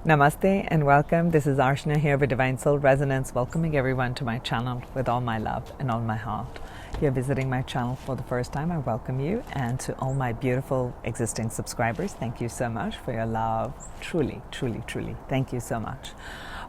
Namaste and welcome. This is Arshna here with Divine Soul Resonance, welcoming everyone to my channel with all my love and all my heart. If you're visiting my channel for the first time, I welcome you. And to all my beautiful existing subscribers, thank you so much for your love. Truly, truly, truly, thank you so much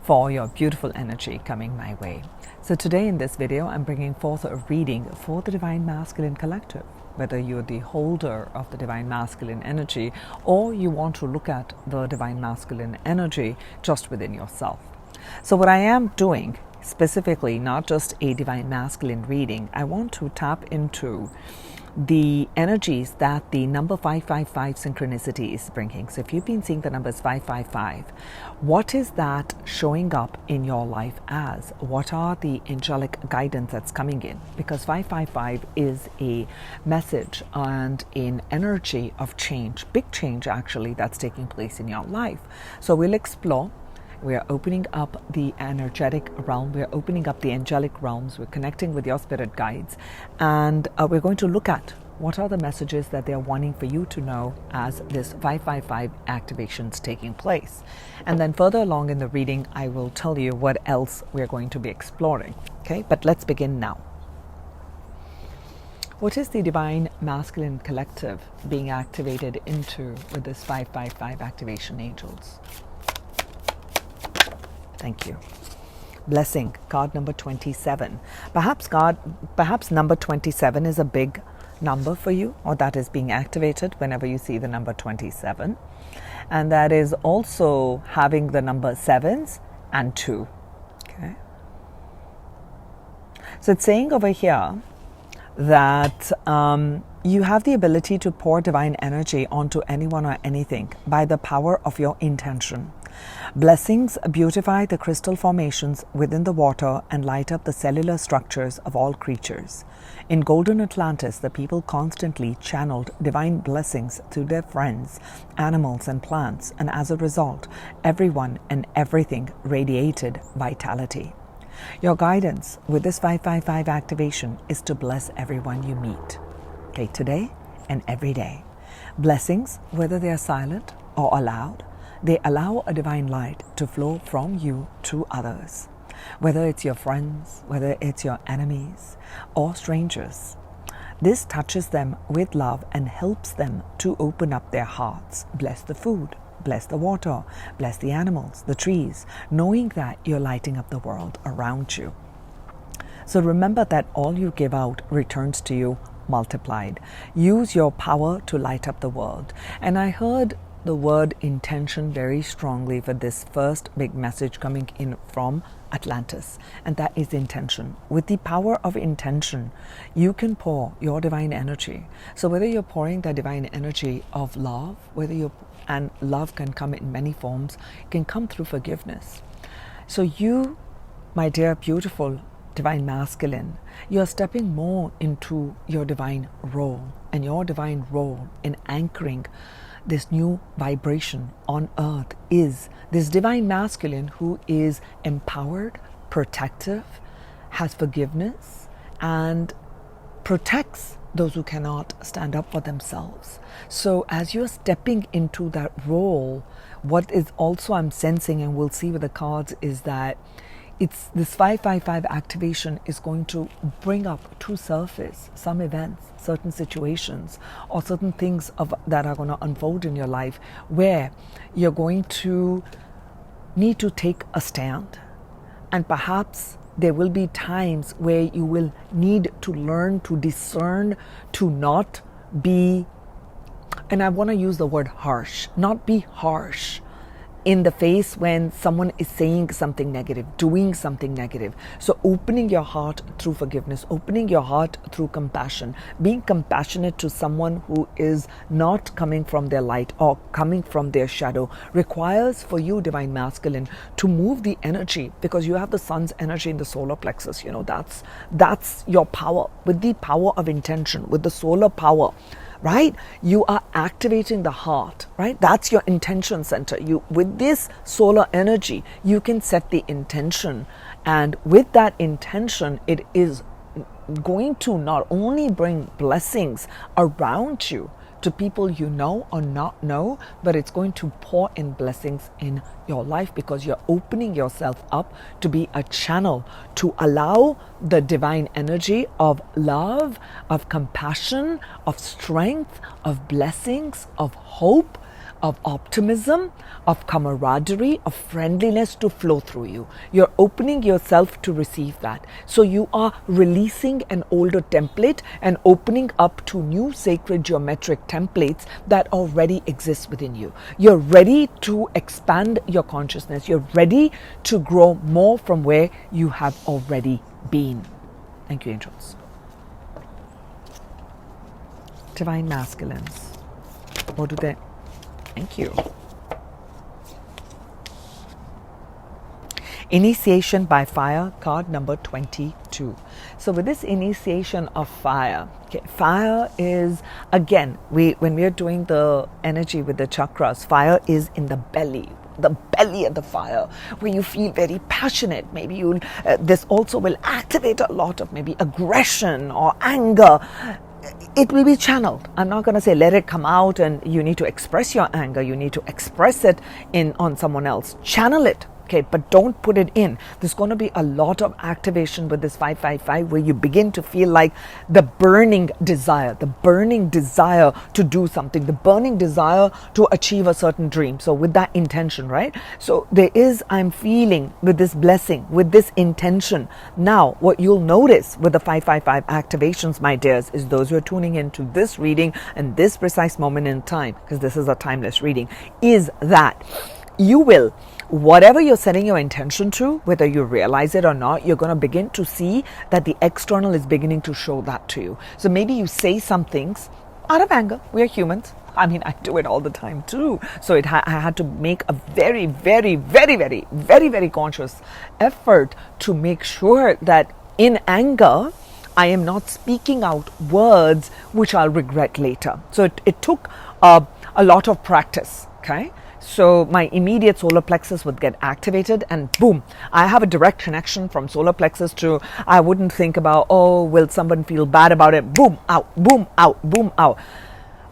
for all your beautiful energy coming my way. So today in this video, I'm bringing forth a reading for the Divine Masculine Collective. Whether you're the holder of the Divine Masculine energy or you want to look at the Divine Masculine energy just within yourself. So what I am doing, specifically not just a Divine Masculine reading, I want to tap into the energies that the number 555 synchronicity is bringing. So if you've been seeing the numbers 555, what is that showing up in your life as? What are the angelic guidance that's coming in? Because 555 is a message and an energy of change, big change actually, that's taking place in your life. So we'll explore. We are opening up the energetic realm. We are opening up the angelic realms. We're connecting with your spirit guides. And we're going to look at what are the messages that they're wanting for you to know as this 555 activation's taking place. And then further along in the reading, I will tell you what else we're going to be exploring. Okay, but let's begin now. What is the Divine Masculine Collective being activated into with this 555 activation, angels? Thank you. Blessing, card number 27. Perhaps number 27 is a big number for you, or that is being activated whenever you see the number 27. And that is also having the number 7s and 2. Okay. So it's saying over here that you have the ability to pour divine energy onto anyone or anything by the power of your intention. Blessings beautify the crystal formations within the water and light up the cellular structures of all creatures. In golden Atlantis, the people constantly channeled divine blessings to their friends, animals, and plants, and as a result, everyone and everything radiated vitality. Your guidance with this 555 activation is to bless everyone you meet. Okay, today and every day. Blessings, whether they are silent or aloud, they allow a divine light to flow from you to others, whether it's your friends, whether it's your enemies or strangers. This touches them with love and helps them to open up their hearts. Bless the food, bless the water, bless the animals, the trees, knowing that you're lighting up the world around you. So remember that all you give out returns to you multiplied. Use your power to light up the world. And I heard the word intention very strongly for this first big message coming in from Atlantis, and that is intention. With the power of intention, you can pour your divine energy. So whether you're pouring that divine energy of love, and love can come in many forms, it can come through forgiveness. So you, my dear beautiful Divine Masculine, you're stepping more into your divine role, and your divine role in anchoring this new vibration on earth is this Divine Masculine who is empowered, protective, has forgiveness, and protects those who cannot stand up for themselves. So as you're stepping into that role, what is also I'm sensing, and we'll see with the cards, is that it's this 555 activation is going to bring up to surface some events, certain situations, or certain things that are going to unfold in your life where you're going to need to take a stand. And perhaps there will be times where you will need to learn to discern, to not be, and I want to use the word harsh, not be harsh in the face when someone is saying something negative, doing something negative. So opening your heart through forgiveness, opening your heart through compassion, being compassionate to someone who is not coming from their light or coming from their shadow requires for you, Divine Masculine, to move the energy, because you have the sun's energy in the solar plexus. You know, that's your power. With the power of intention, with the solar power, right? You are activating the heart, right? That's your intention center. You, with this solar energy, you can set the intention, and with that intention, it is going to not only bring blessings around you, to people you know or not know, but it's going to pour in blessings in your life because you're opening yourself up to be a channel to allow the divine energy of love, of compassion, of strength, of blessings, of hope, of optimism, of camaraderie, of friendliness to flow through you. You're opening yourself to receive that. So you are releasing an older template and opening up to new sacred geometric templates that already exist within you. You're ready to expand your consciousness. You're ready to grow more from where you have already been. Thank you, angels. Divine masculines. What do they... Thank you. Initiation by fire, card number 22. So with this initiation of fire, okay, fire is, again, when we are doing the energy with the chakras, fire is in the belly of the fire, where you feel very passionate. Maybe this also will activate a lot of maybe aggression or anger. It will be channeled. I'm not going to say let it come out and you need to express your anger. You need to express it on someone else. Channel it. Okay, but don't put it in. There's going to be a lot of activation with this 555 where you begin to feel like the burning desire to do something, the burning desire to achieve a certain dream. So with that intention, right? So I'm feeling with this blessing, with this intention. Now, what you'll notice with the 555 activations, my dears, is those who are tuning into this reading and this precise moment in time, because this is a timeless reading, is that you will, whatever you're setting your intention to, whether you realize it or not, you're going to begin to see that the external is beginning to show that to you. So maybe you say some things out of anger. We're humans. I mean, I do it all the time too. So I had to make a very, very, very, very, very, very conscious effort to make sure that in anger, I am not speaking out words which I'll regret later. So it took a lot of practice, okay? So my immediate solar plexus would get activated and boom, I have a direct connection from solar plexus to, I wouldn't think about, oh, will someone feel bad about it? Boom, out, boom, out, boom, out.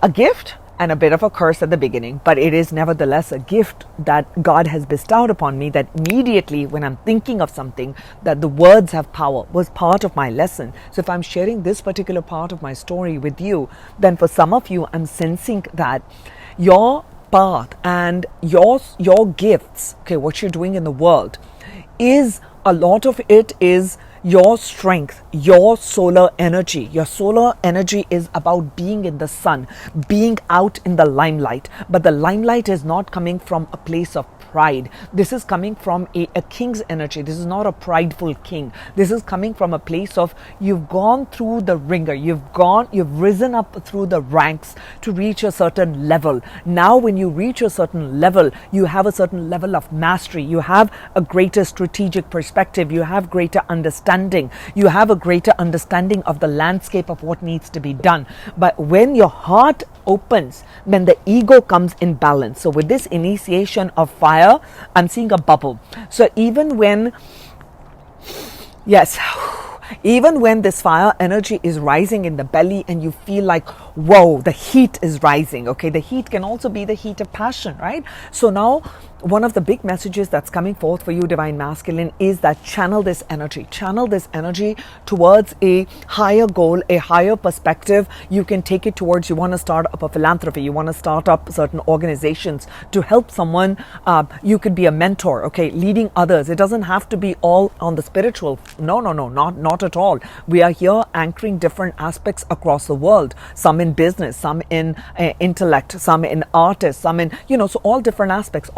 A gift and a bit of a curse at the beginning, but it is nevertheless a gift that God has bestowed upon me, that immediately when I'm thinking of something, that the words have power, was part of my lesson. So if I'm sharing this particular part of my story with you, then for some of you, I'm sensing that your path and your gifts, okay, what you're doing in the world, is a lot of it is your strength, your solar energy. Your solar energy is about being in the sun, being out in the limelight. But the limelight is not coming from a place of pride. This is coming from a king's energy. This is not a prideful king. This is coming from a place of you've gone through the ringer. You've risen up through the ranks to reach a certain level. Now when you reach a certain level, you have a certain level of mastery. You have a greater strategic perspective. You have greater understanding. You have a greater understanding of the landscape of what needs to be done. But when your heart opens, then the ego comes in balance. So with this initiation of fire, I'm seeing a bubble. So even when this fire energy is rising in the belly and you feel like, whoa, the heat is rising. Okay, the heat can also be the heat of passion, right? So now one of the big messages that's coming forth for you, Divine Masculine, is that channel this energy towards a higher goal, a higher perspective. You can take it towards, you want to start up a philanthropy, you want to start up certain organizations to help someone. You could be a mentor, okay, leading others. It doesn't have to be all on the spiritual. No, not at all. We are here anchoring different aspects across the world. Some in business, some in intellect, some in artists, some in, so all different aspects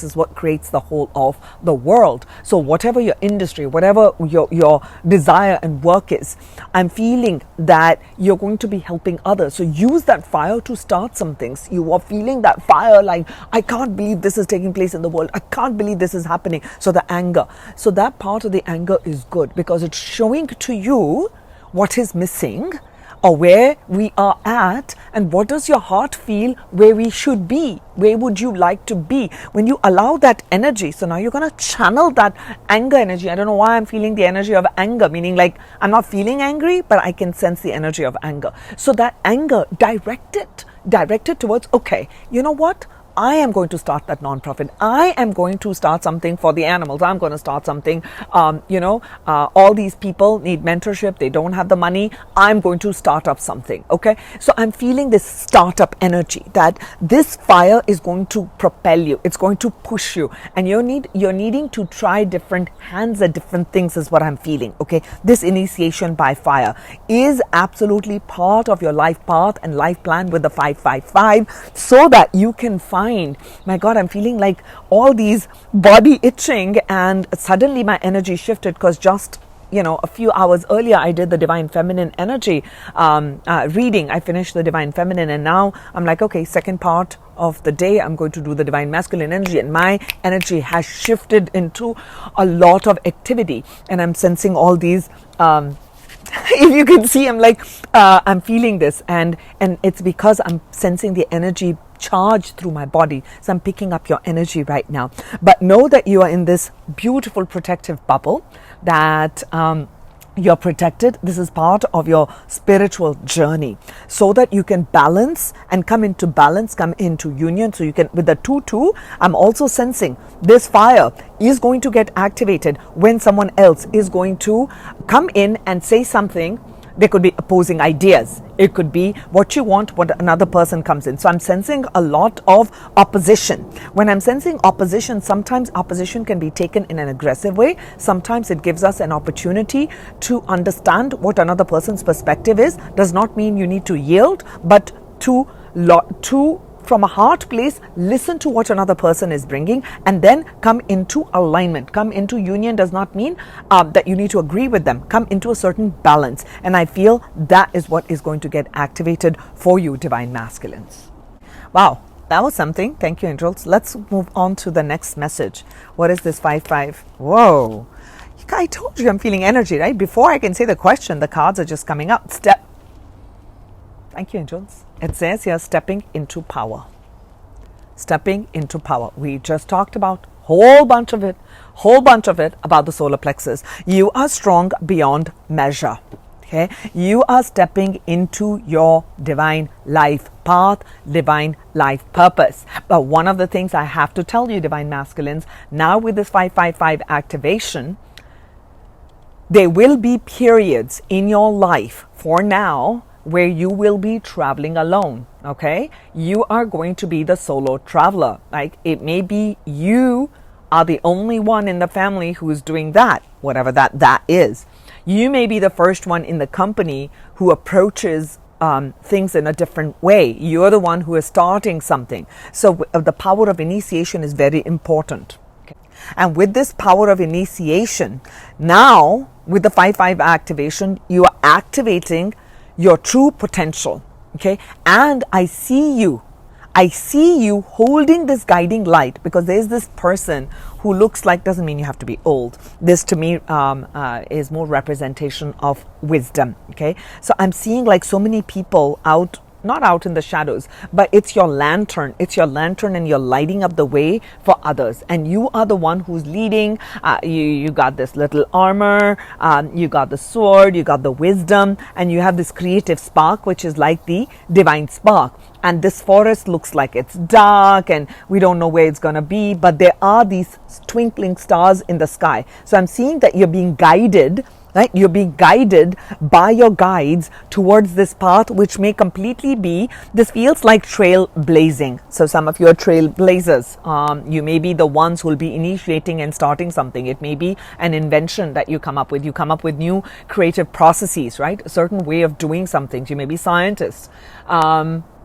is what creates the whole of the world. So whatever your industry, whatever your desire and work is, I'm feeling that you're going to be helping others. So use that fire to start some things. You are feeling that fire like, I can't believe this is taking place in the world. I can't believe this is happening. So the anger. So that part of the anger is good because it's showing to you what is missing. or where we are at, and what does your heart feel where we should be? Where would you like to be? When you allow that energy, so now you're going to channel that anger energy. I don't know why I'm feeling the energy of anger, meaning like I'm not feeling angry, but I can sense the energy of anger. So that anger, direct it towards, okay, you know what? I am going to start that nonprofit. I am going to start something for the animals. I'm going to start something. All these people need mentorship. They don't have the money. I'm going to start up something. Okay. So I'm feeling this startup energy, that this fire is going to propel you. It's going to push you, and you're needing to try different hands at different things is what I'm feeling. Okay. This initiation by fire is absolutely part of your life path and life plan with the 555, so that you can find, my God, I'm feeling like all these body itching, and suddenly my energy shifted because just a few hours earlier I did the Divine Feminine energy reading. I finished the Divine Feminine, and now I'm like, okay, second part of the day I'm going to do the Divine Masculine energy, and my energy has shifted into a lot of activity, and I'm sensing all these if you can see, I'm like I'm feeling this, and it's because I'm sensing the energy charge through my body. So I'm picking up your energy right now. But know that you are in this beautiful protective bubble, that you're protected. This is part of your spiritual journey, so that you can balance and come into balance, come into union. So you can, with the 2-2, I'm also sensing this fire is going to get activated when someone else is going to come in and say something. There could be opposing ideas. It could be what you want, what another person comes in. So I'm sensing a lot of opposition. When I'm sensing opposition, sometimes opposition can be taken in an aggressive way. Sometimes it gives us an opportunity to understand what another person's perspective is. Does not mean you need to yield, but to from a heart place, listen to what another person is bringing, and then come into alignment. Come into union does not mean that you need to agree with them. Come into a certain balance. And I feel that is what is going to get activated for you, Divine Masculines. Wow, that was something. Thank you, angels. Let's move on to the next message. What is this 5-5? Whoa. I told you I'm feeling energy, right? Before I can say the question, the cards are just coming up. Thank you, angels. It says here, stepping into power. Stepping into power. We just talked about whole bunch of it about the solar plexus. You are strong beyond measure. Okay, you are stepping into your divine life path, divine life purpose. But one of the things I have to tell you, Divine Masculines, now with this 555 activation, there will be periods in your life for now where you will be traveling alone. Okay, you are going to be the solo traveler. Like, it may be you are the only one in the family who is doing that, whatever that is. You may be the first one in the company who approaches things in a different way. You're the one who is starting something. So the power of initiation is very important. Okay. And with this power of initiation, now with the 5-5 activation, you are activating your true potential. Okay, and I see you holding this guiding light, because there's this person who looks like, doesn't mean you have to be old. This to me is more representation of wisdom. Okay, so I'm seeing like so many people not out in the shadows, but it's your lantern. It's your lantern, and you're lighting up the way for others. And you are the one who's leading. You got this little armor, you got the sword, you got the wisdom, and you have this creative spark, which is like the divine spark. And this forest looks like it's dark and we don't know where it's going to be, but there are these twinkling stars in the sky. So I'm seeing that you're being guided, right? You're being guided by your guides towards this path, which may completely be, this feels like trailblazing. So some of you are trailblazers. You may be the ones who will be initiating and starting something. It may be an invention that you come up with. You come up with new creative processes, right? A certain way of doing something. You may be scientists.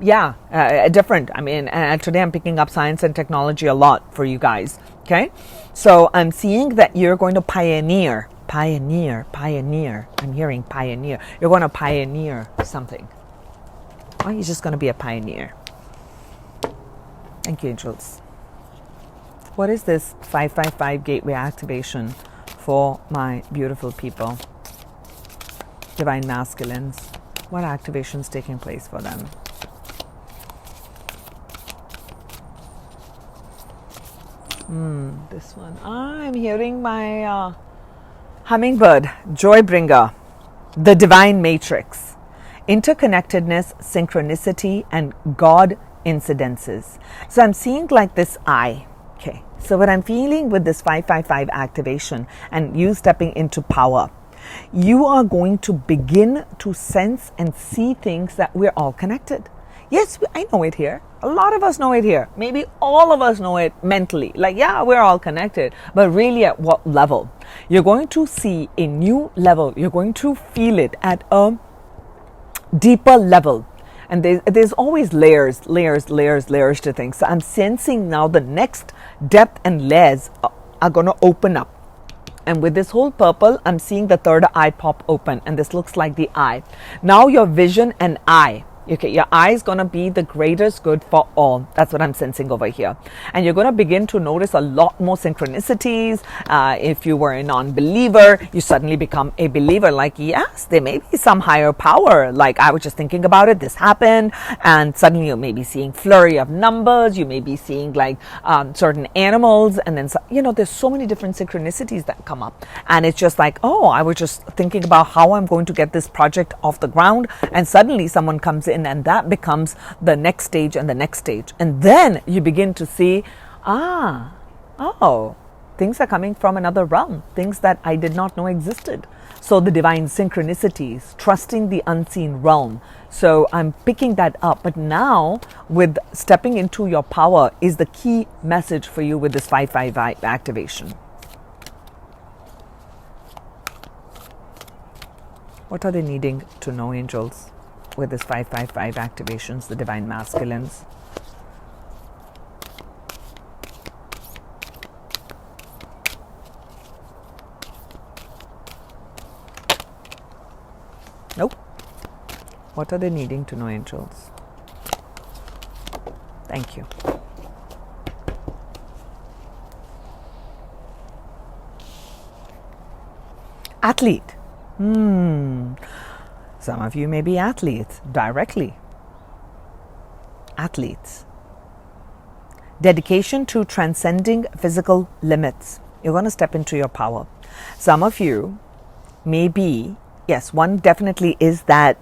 Different. I mean, today I'm picking up science and technology a lot for you guys. Okay. So I'm seeing that you're going to pioneer. I'm hearing pioneer. You're going to pioneer something. Or you're just going to be a pioneer. Thank you, angels. What is this 555 gateway activation for my beautiful people? Divine Masculines. What activation's taking place for them? This one. I'm hearing my hummingbird, joy bringer, the divine matrix, interconnectedness, synchronicity, and God incidences. So I'm seeing like this eye. Okay. So what I'm feeling with this 555 activation and you stepping into power, you are going to begin to sense and see things that we're all connected. Yes, I know it here. A lot of us know it here. Maybe all of us know it mentally. Like, yeah, we're all connected. But really at what level? You're going to see a new level. You're going to feel it at a deeper level. And there's always layers to things. So I'm sensing now the next depth and layers are going to open up. And with this whole purple, I'm seeing the third eye pop open. And this looks like the eye. Now your vision and eye. Okay, your eye is going to be the greatest good for all. That's what I'm sensing over here. And you're going to begin to notice a lot more synchronicities. If you were a non-believer, you suddenly become a believer. Like, yes, there may be some higher power. Like, I was just thinking about it. This happened. And suddenly you may be seeing flurry of numbers. You may be seeing like certain animals. And then, there's so many different synchronicities that come up. And it's just like, oh, I was just thinking about how I'm going to get this project off the ground. And suddenly someone comes in. And that becomes the next stage and the next stage. And then you begin to see, things are coming from another realm, things that I did not know existed. So the divine synchronicities, trusting the unseen realm. So I'm picking that up. But now with stepping into your power is the key message for you with this 555 activation. What are they needing to know, angels? With this 555 activations, the divine masculines. Nope. What are they needing to know, angels? Thank you. Athlete. Some of you may be athletes directly. Athletes. Dedication to transcending physical limits. You're going to step into your power. Some of you may be, yes, one definitely is that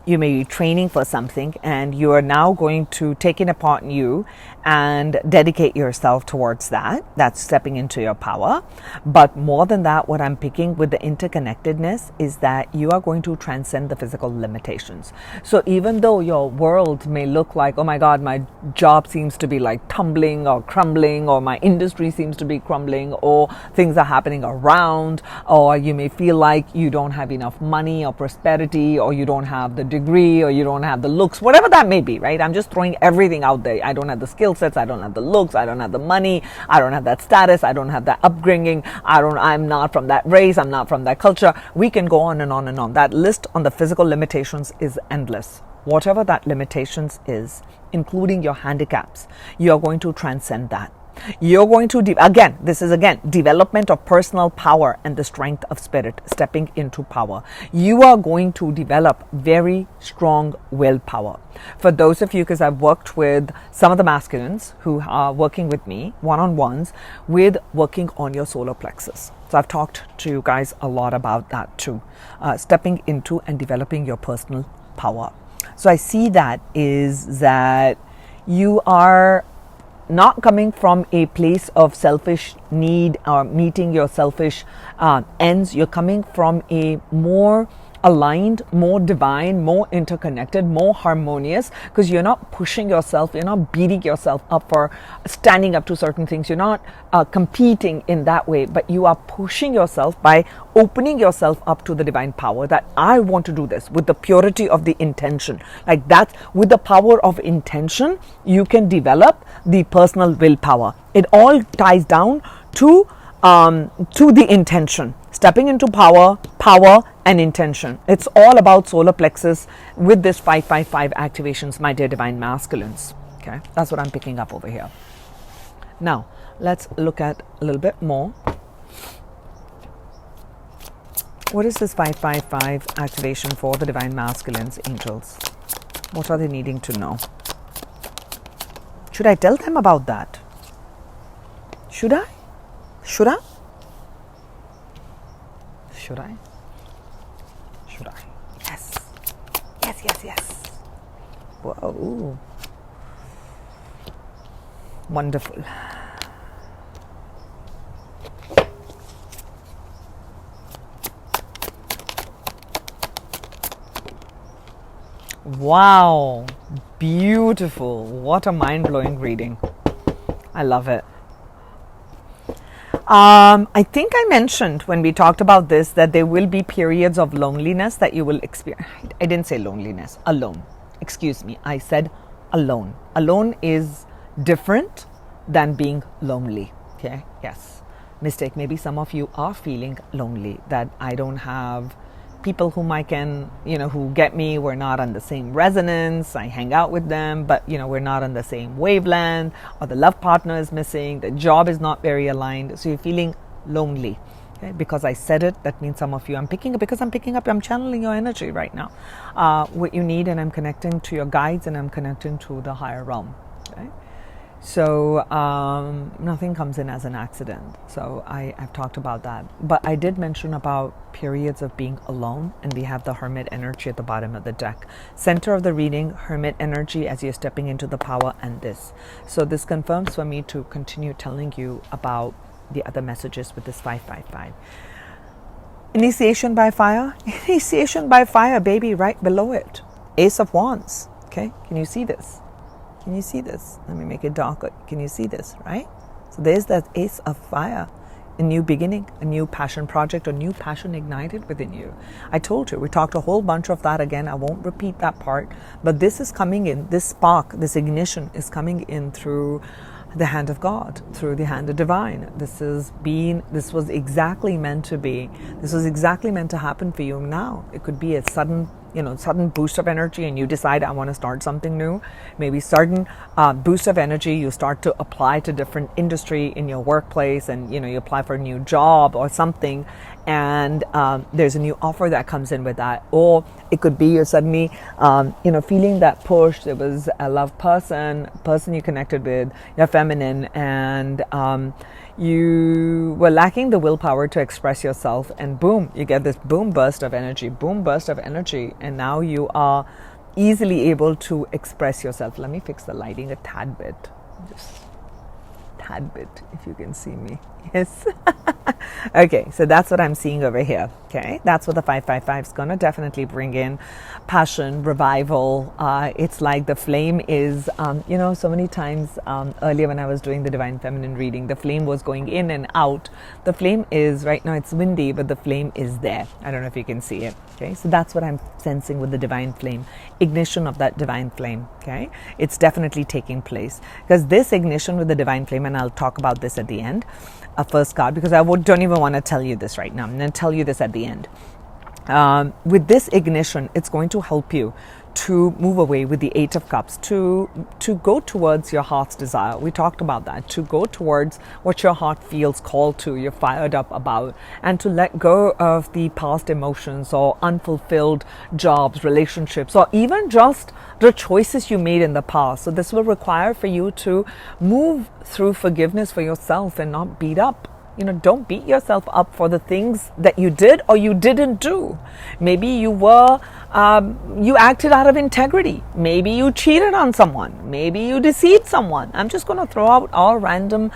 you may be training for something and you are now going to take it upon you and dedicate yourself towards that. That's stepping into your power. But more than that, what I'm picking with the interconnectedness is that you are going to transcend the physical limitations. So even though your world may look like, oh my God, my job seems to be like tumbling or crumbling, or my industry seems to be crumbling, or things are happening around, or you may feel like you don't have enough money or prosperity, or you don't have the degree, or you don't have the looks, whatever that may be, right? I'm just throwing everything out there. I don't have the skill sets, I don't have the looks, I don't have the money, I don't have that status, I don't have that upbringing, I'm not from that race, I'm not from that culture. We can go on and on and on. That list on the physical limitations is endless. Whatever that limitations is, including your handicaps, you're going to transcend that. You're going to, this is development of personal power and the strength of spirit, stepping into power. You are going to develop very strong willpower. For those of you, because I've worked with some of the masculines who are working with me, one-on-ones, with working on your solar plexus. So I've talked to you guys a lot about that too, stepping into and developing your personal power. So I see that is that you are not coming from a place of selfish need or meeting your selfish ends. You're coming from a more aligned, more divine, more interconnected, more harmonious, because you're not pushing yourself, you're not beating yourself up for standing up to certain things, you're not competing in that way, but you are pushing yourself by opening yourself up to the divine power that I want to do this with the purity of the intention. Like that, with the power of intention, you can develop the personal willpower. It all ties down to the intention. Stepping into power and intention. It's all about solar plexus with this 555 activations, my dear divine masculines. Okay, that's what I'm picking up over here. Now, let's look at a little bit more. What is this 555 activation for the Divine Masculines, angels? What are they needing to know? Should I tell them about that? Should I? Should I? Should I? Should I? Yes. Yes, yes, yes. Whoa. Wonderful. Wow. Beautiful. What a mind-blowing reading. I love it. I think I mentioned when we talked about this that there will be periods of loneliness that you will experience. I didn't say loneliness, alone. Excuse me, I said alone. Alone is different than being lonely. Okay, yes. Mistake. Maybe some of you are feeling lonely, that I don't have people whom I can, who get me. We're not on the same resonance. I hang out with them, but we're not on the same wavelength, or the love partner is missing, the job is not very aligned. So you're feeling lonely. Okay? Because I said it, that means some of you, I'm picking up, I'm channeling your energy right now. What you need, and I'm connecting to your guides, and I'm connecting to the higher realm. Okay? So nothing comes in as an accident. So I've talked about that. But I did mention about periods of being alone, and we have the Hermit energy at the bottom of the deck. Center of the reading, Hermit energy as you're stepping into the power, and this. So this confirms for me to continue telling you about the other messages with this 555. Initiation by fire. Initiation by fire, baby, right below it. Ace of Wands. Okay, can you see this? Can you see this? Let me make it darker. Can you see this, right? So there's that Ace of Fire, a new beginning, a new passion project, a new passion ignited within you. I told you, we talked a whole bunch of that again. I won't repeat that part, but this is coming in, this spark, this ignition is coming in through the hand of God, through the hand of divine. This was exactly meant to be. This was exactly meant to happen for you now. It could be a sudden boost of energy, and you decide, I want to start something new. Maybe sudden boost of energy, you start to apply to different industry in your workplace, and you apply for a new job or something, and there's a new offer that comes in with that. Or it could be you're suddenly feeling that push. There was a love person you connected with, you're feminine, and you were lacking the willpower to express yourself, and boom, you get this boom burst of energy, and now you are easily able to express yourself. Let me fix the lighting a tad bit, just tad bit, if you can see me. Yes. Okay, so that's what I'm seeing over here. Okay, that's what the 555 is going to definitely bring in. Passion, revival. It's like the flame is, so many times earlier when I was doing the Divine Feminine reading, the flame was going in and out. The flame is, right now it's windy, but the flame is there. I don't know if you can see it. Okay, so that's what I'm sensing with the divine flame, ignition of that divine flame. Okay, it's definitely taking place, because this ignition with the divine flame, and I'll talk about this at the end, a first card, because I don't even want to tell you this right now. I'm going to tell you this at the end. With this ignition, it's going to help you to move away with the Eight of Cups, to go towards your heart's desire. We talked about that, to go towards what your heart feels called to, you're fired up about, and to let go of the past emotions or unfulfilled jobs, relationships, or even just the choices you made in the past. So this will require for you to move through forgiveness for yourself and not beat up. Don't beat yourself up for the things that you did or you didn't do. Maybe you acted out of integrity. Maybe you cheated on someone. Maybe you deceived someone. I'm just going to throw out all random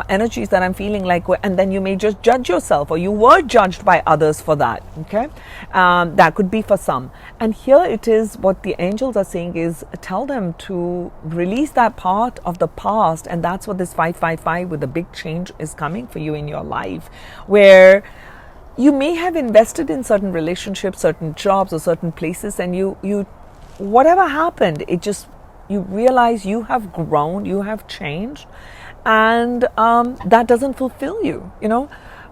energies that I'm feeling like, and then you may just judge yourself, or you were judged by others for that. Okay, that could be for some. And here it is, what the angels are saying is, tell them to release that part of the past, and that's what this 555 with the big change is coming for you in your life, where you may have invested in certain relationships, certain jobs, or certain places, and you whatever happened, you realize you have grown, you have changed, and that doesn't fulfill you.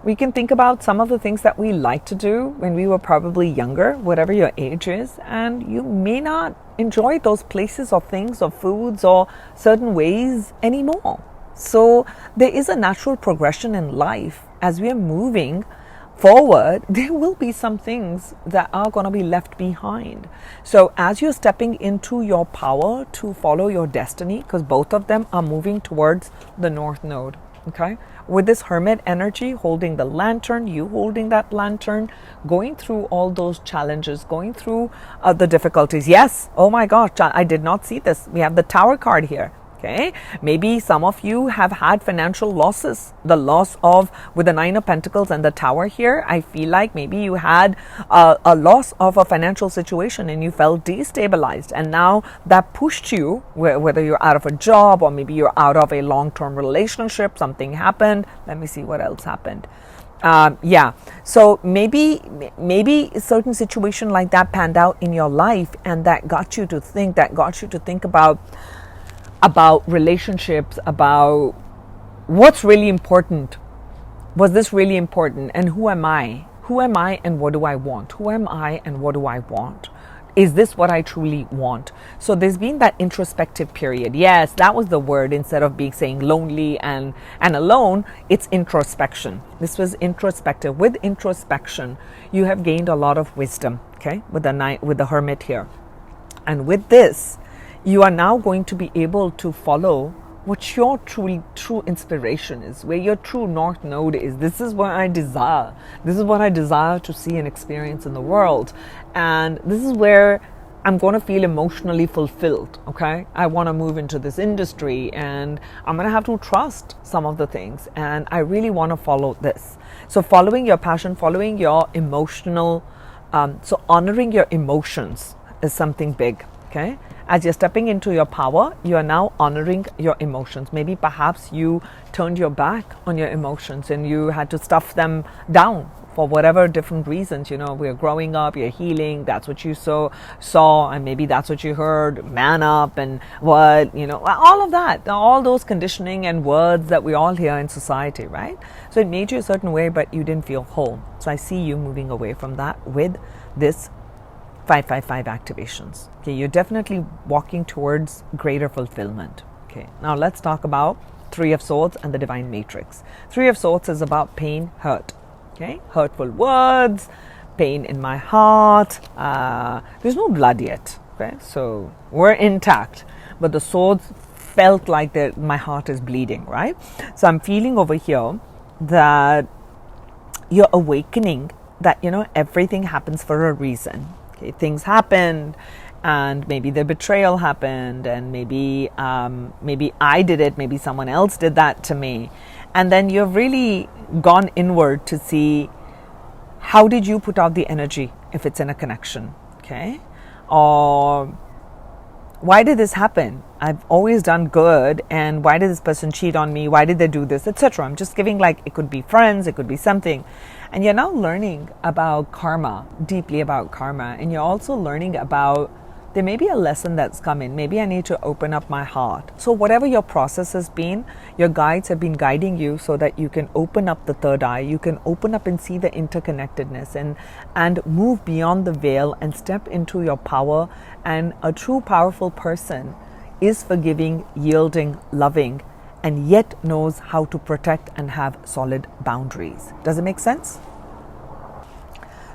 We can think about some of the things that we like to do when we were probably younger, whatever your age is, and you may not enjoy those places or things or foods or certain ways anymore. So there is a natural progression in life as we are moving forward, there will be some things that are going to be left behind. So as you're stepping into your power to follow your destiny, because both of them are moving towards the North Node, okay? With this Hermit energy, holding the lantern, you holding that lantern, going through all those challenges, going through the difficulties. Yes, oh my gosh, I did not see this. We have the Tower card here. Okay, maybe some of you have had financial losses. The loss of, with the Nine of Pentacles and the Tower here, I feel like maybe you had a loss of a financial situation and you felt destabilized, and now that pushed you, whether you're out of a job or maybe you're out of a long-term relationship, something happened. Let me see what else happened. Yeah, so maybe a certain situation like that panned out in your life, and that got you to think, about relationships, about what's really important. Was this really important? And who am I? Who am I and what do I want? Who am I and what do I want? Is this what I truly want? So there's been that introspective period. Yes, that was the word. Instead of saying lonely and alone, it's introspection. This was introspective. With introspection, you have gained a lot of wisdom, okay, with the Hermit here. And with this, you are now going to be able to follow what your true inspiration is, where your true North Node is. This is what I desire. This is what I desire to see and experience in the world. And this is where I'm going to feel emotionally fulfilled, okay? I want to move into this industry, and I'm going to have to trust some of the things. And I really want to follow this. So following your passion, following your emotional, so honoring your emotions is something big, okay? As you're stepping into your power, you are now honoring your emotions. Maybe perhaps you turned your back on your emotions and you had to stuff them down for whatever different reasons. You know, we're growing up, you're healing, that's what you saw, and maybe that's what you heard, man up, and what, you know, all of that, all those conditioning and words that we all hear in society, right? So it made you a certain way, but you didn't feel whole. So I see you moving away from that with this 555 activations. Okay, you're definitely walking towards greater fulfillment. Okay, now let's talk about Three of Swords and the Divine Matrix. Three of Swords is about pain, hurt. Okay, hurtful words, pain in my heart. There's no blood yet. Okay, so we're intact, but the swords felt like that my heart is bleeding, right? So I'm feeling over here that you're awakening that, you know, everything happens for a reason. Things happened, and maybe the betrayal happened, and maybe I did it, maybe someone else did that to me, and then you've really gone inward to see how did you put out the energy if it's in a connection, okay? Or why did this happen? I've always done good, and why did this person cheat on me? Why did they do this, etc.? I'm just giving, like, it could be friends, it could be something. And you're now learning about karma, deeply about karma. And you're also learning about, there may be a lesson that's coming. Maybe I need to open up my heart. So whatever your process has been, your guides have been guiding you so that you can open up the third eye. You can open up and see the interconnectedness and move beyond the veil and step into your power. And a true powerful person is forgiving, yielding, loving, and yet knows how to protect and have solid boundaries. Does it make sense?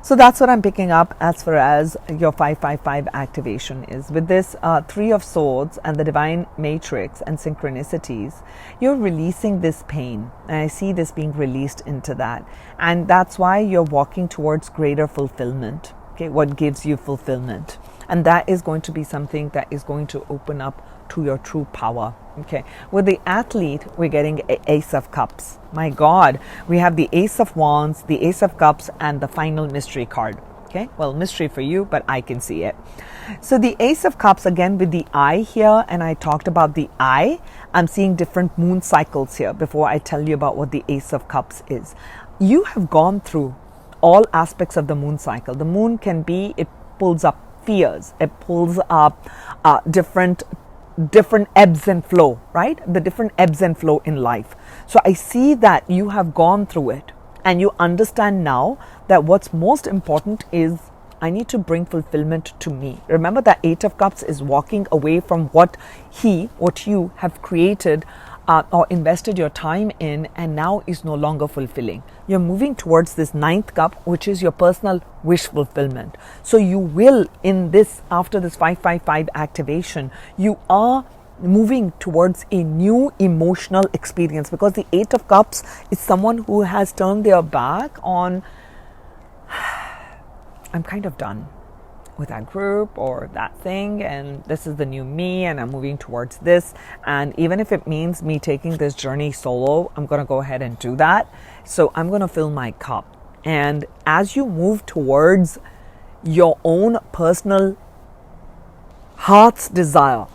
So that's what I'm picking up as far as your 555 activation is. With this Three of Swords and the Divine Matrix and synchronicities, you're releasing this pain. And I see this being released into that. And that's why you're walking towards greater fulfillment. Okay, what gives you fulfillment? And that is going to be something that is going to open up to your true power. Okay, with the Athlete, we're getting an Ace of Cups. My God, we have the Ace of Wands, the Ace of Cups, and the final mystery card. Okay, well, mystery for you, but I can see it. So the Ace of Cups, again with the eye here, and I talked about the eye. I'm seeing different moon cycles here before I tell you about what the Ace of Cups is. You have gone through all aspects of the moon cycle. The moon can be, it pulls up fears, it pulls up different ebbs and flow, right? The different ebbs and flow in life. So I see that you have gone through it, and you understand now that what's most important is I need to bring fulfillment to me. Remember that Eight of Cups is walking away from what you have created or invested your time in and now is no longer fulfilling. You're moving towards this ninth cup, which is your personal wish fulfillment. So you will, in this, after this 555 activation, you are moving towards a new emotional experience, because the Eight of Cups is someone who has turned their back on, I'm kind of done with that group or that thing, and this is the new me, and I'm moving towards this. And even if it means me taking this journey solo, I'm going to go ahead and do that. So I'm going to fill my cup. And as you move towards your own personal heart's desire,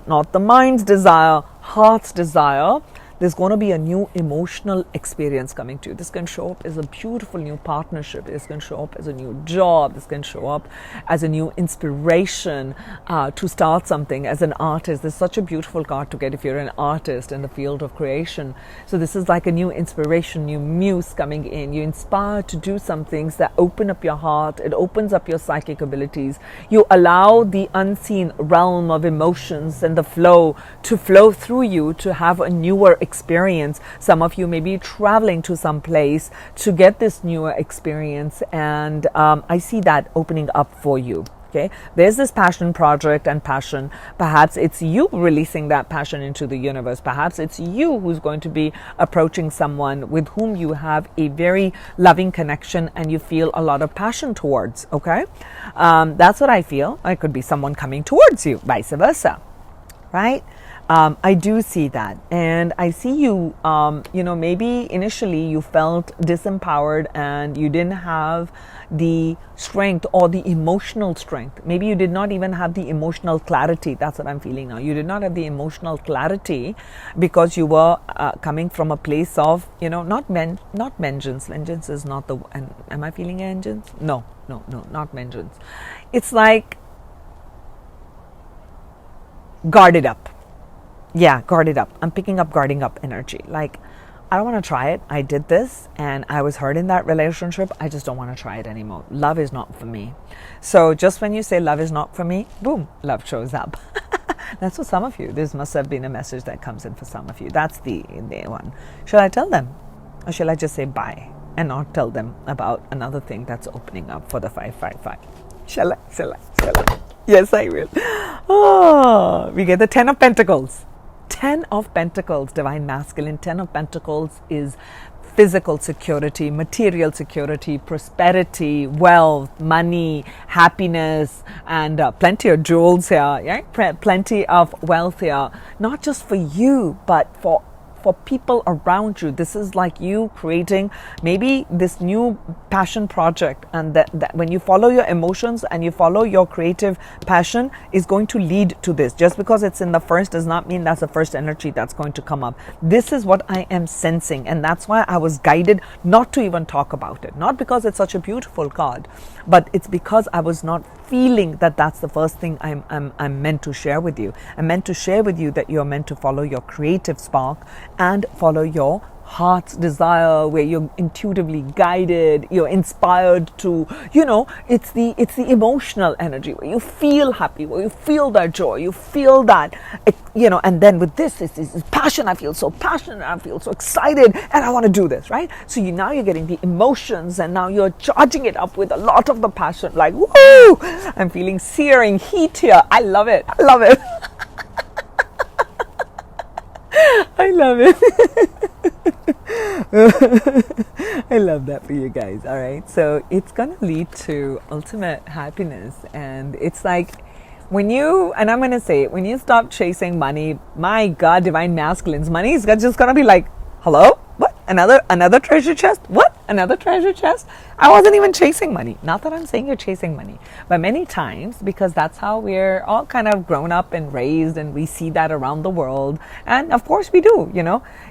not the mind's desire, heart's desire, there's going to be a new emotional experience coming to you. This can show up as a beautiful new partnership. This can show up as a new job. This can show up as a new inspiration to start something as an artist. This is such a beautiful card to get if you're an artist in the field of creation. So this is like a new inspiration, new muse coming in. You're inspired to do some things that open up your heart. It opens up your psychic abilities. You allow the unseen realm of emotions and the flow to flow through you to have a newer experience. Some of you may be traveling to some place to get this newer experience, and I see that opening up for you. Okay, there's this passion project and passion. Perhaps it's you releasing that passion into the universe. Perhaps it's you who's going to be approaching someone with whom you have a very loving connection and you feel a lot of passion towards. Okay, that's what I feel. It could be someone coming towards you, vice versa, right? I do see that, and I see you, maybe initially you felt disempowered and you didn't have the strength or the emotional strength. Maybe you did not even have the emotional clarity. That's what I'm feeling now. You did not have the emotional clarity because you were coming from a place of, not vengeance. Vengeance is not the, and am I feeling vengeance? No, not vengeance. It's like guarded up. Yeah, guarded up. I'm picking up guarding up energy. Like, I don't want to try it. I did this and I was hurt in that relationship. I just don't want to try it anymore. Love is not for me. So just when you say love is not for me, boom, love shows up. That's for some of you. This must have been a message that comes in for some of you. That's the one. Shall I tell them? Or shall I just say bye and not tell them about another thing that's opening up for the 555? Shall I? Yes, I will. Oh, we get the 10 of Pentacles. 10 of Pentacles, Divine Masculine. 10 of Pentacles is physical security, material security, prosperity, wealth, money, happiness, and plenty of jewels here, right? Plenty of wealth here, not just for you, but for people around you. This is like you creating maybe this new passion project, and that when you follow your emotions and you follow your creative passion is going to lead to this. Just because it's in the first does not mean that's the first energy that's going to come up. This is what I am sensing, and that's why I was guided not to even talk about it. Not because it's such a beautiful card, but it's because I was not feeling that that's the first thing I'm meant to share with you. I'm meant to share with you that you're meant to follow your creative spark and follow your heart's desire, where you're intuitively guided, you're inspired to, it's the emotional energy where you feel happy, where you feel that joy, you feel that, and then with this is passion. I feel so passionate, I feel so excited, and I want to do this, right? So now you're getting the emotions, and now you're charging it up with a lot of the passion, like, woo! I'm feeling searing heat here. I love it. I love it. I love that for you guys. All right. So it's going to lead to ultimate happiness. And it's like when you stop chasing money, my God, Divine Masculines, money is just going to be like, hello? What? Another treasure chest? What? Another treasure chest? I wasn't even chasing money. Not that I'm saying you're chasing money, but many times, because that's how we're all kind of grown up and raised, and we see that around the world. And of course we do,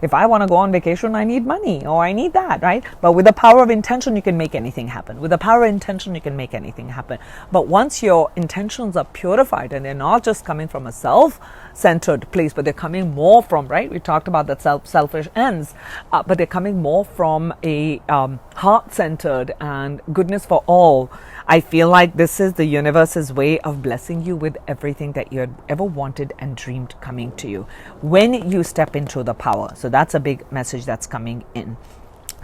if I want to go on vacation, I need money, or I need that, right? But with the power of intention, you can make anything happen. With the power of intention, you can make anything happen. But once your intentions are purified and they're not just coming from a self-centered place, but they're coming more from, right? We talked about that selfish ends, but they're coming more from a heart-centered and goodness for all. I feel like this is the universe's way of blessing you with everything that you had ever wanted and dreamed coming to you when you step into the power. So that's a big message that's coming in.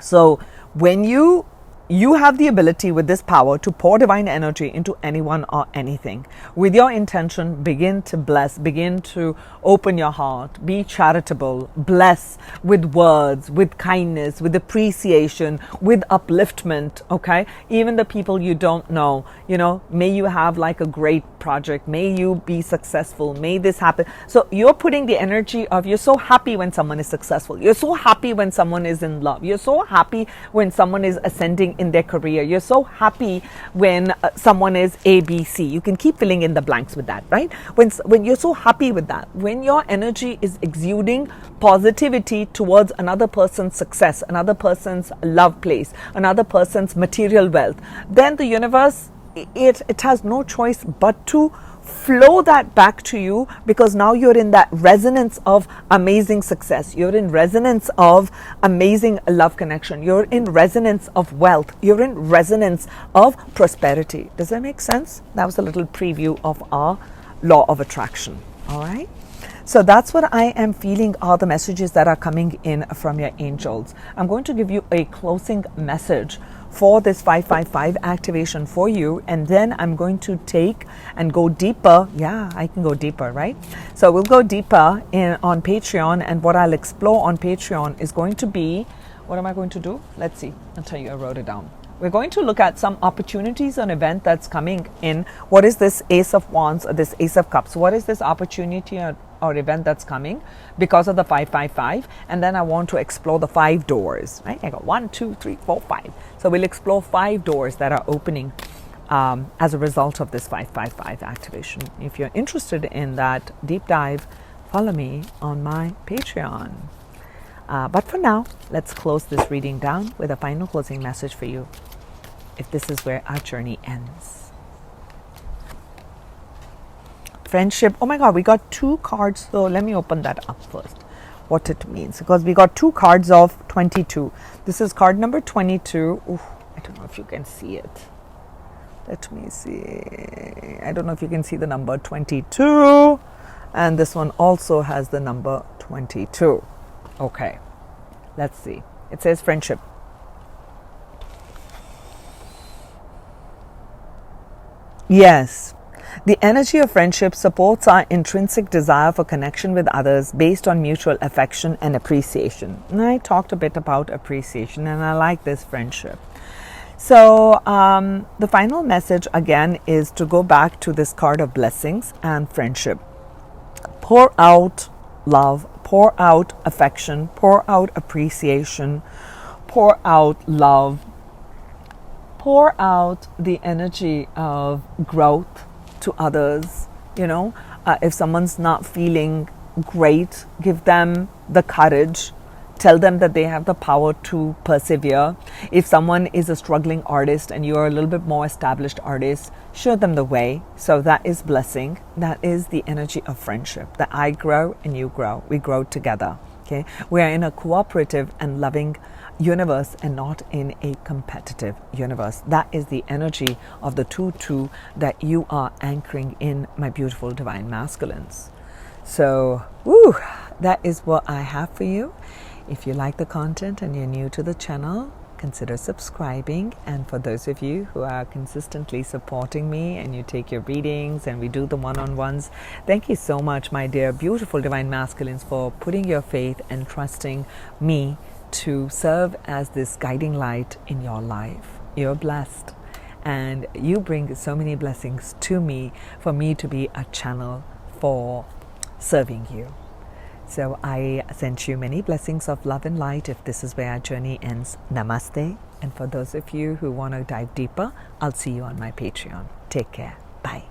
So when you have the ability with this power to pour divine energy into anyone or anything. With your intention, begin to bless, begin to open your heart, be charitable, bless with words, with kindness, with appreciation, with upliftment, okay? Even the people you don't know, may you have like a great project, may you be successful, may this happen. So you're putting the energy of, you're so happy when someone is successful, you're so happy when someone is in love, you're so happy when someone is ascending in their career, you're so happy when someone is ABC. You can keep filling in the blanks with that, right? When you're so happy with that, when your energy is exuding positivity towards another person's success, another person's love place, another person's material wealth, then the universe, it has no choice but to flow that back to you, because now you're in that resonance of amazing success, you're in resonance of amazing love connection, you're in resonance of wealth, you're in resonance of prosperity. Does that make sense? That was a little preview of our law of attraction. All right, so that's what I am feeling are the messages that are coming in from your angels. I'm going to give you a closing message for this 555 activation for you, and then I'm going to take and go deeper. Yeah, I can go deeper, right? So we'll go deeper on Patreon, and what I'll explore on Patreon is going to be, what am I going to do? Let's see. I'll tell you, I wrote it down. We're going to look at some opportunities, an event that's coming in. What is this Ace of Wands or this Ace of Cups? What is this opportunity or event that's coming because of the 555? And then I want to explore the 5 doors, right? I got 1, 2, 3, 4, 5. So we'll explore 5 doors that are opening as a result of this 555 activation. If you're interested in that deep dive, follow me on my Patreon. But for now, let's close this reading down with a final closing message for you, if this is where our journey ends. Friendship. Oh my God, we got 2 cards. So let me open that up first, what it means, because we got 2 cards of 22. This is card number 22. Ooh, I don't know if you can see it. Let me see. I don't know if you can see the number 22. And this one also has the number 22. Okay, let's see. It says friendship. Yes, the energy of friendship supports our intrinsic desire for connection with others based on mutual affection and appreciation. And I talked a bit about appreciation, and I like this friendship. So the final message again is to go back to this card of blessings and friendship. Pour out love, pour out affection, pour out appreciation, pour out love, pour out the energy of growth to others. If someone's not feeling great, give them the courage. Tell them that they have the power to persevere. If someone is a struggling artist and you're a little bit more established artist, show them the way. So that is blessing. That is the energy of friendship. That I grow and you grow. We grow together. Okay? We are in a cooperative and loving universe and not in a competitive universe. That is the energy of the 2-2 that you are anchoring in, my beautiful divine masculines. So, that is what I have for you. If you like the content and you're new to the channel, consider subscribing. And for those of you who are consistently supporting me and you take your readings and we do the one-on-ones, thank you so much, my dear beautiful divine masculines, for putting your faith and trusting me to serve as this guiding light in your life. You're blessed and you bring so many blessings to me for me to be a channel for serving you. So I send you many blessings of love and light if this is where our journey ends. Namaste. And for those of you who want to dive deeper, I'll see you on my Patreon. Take care. Bye.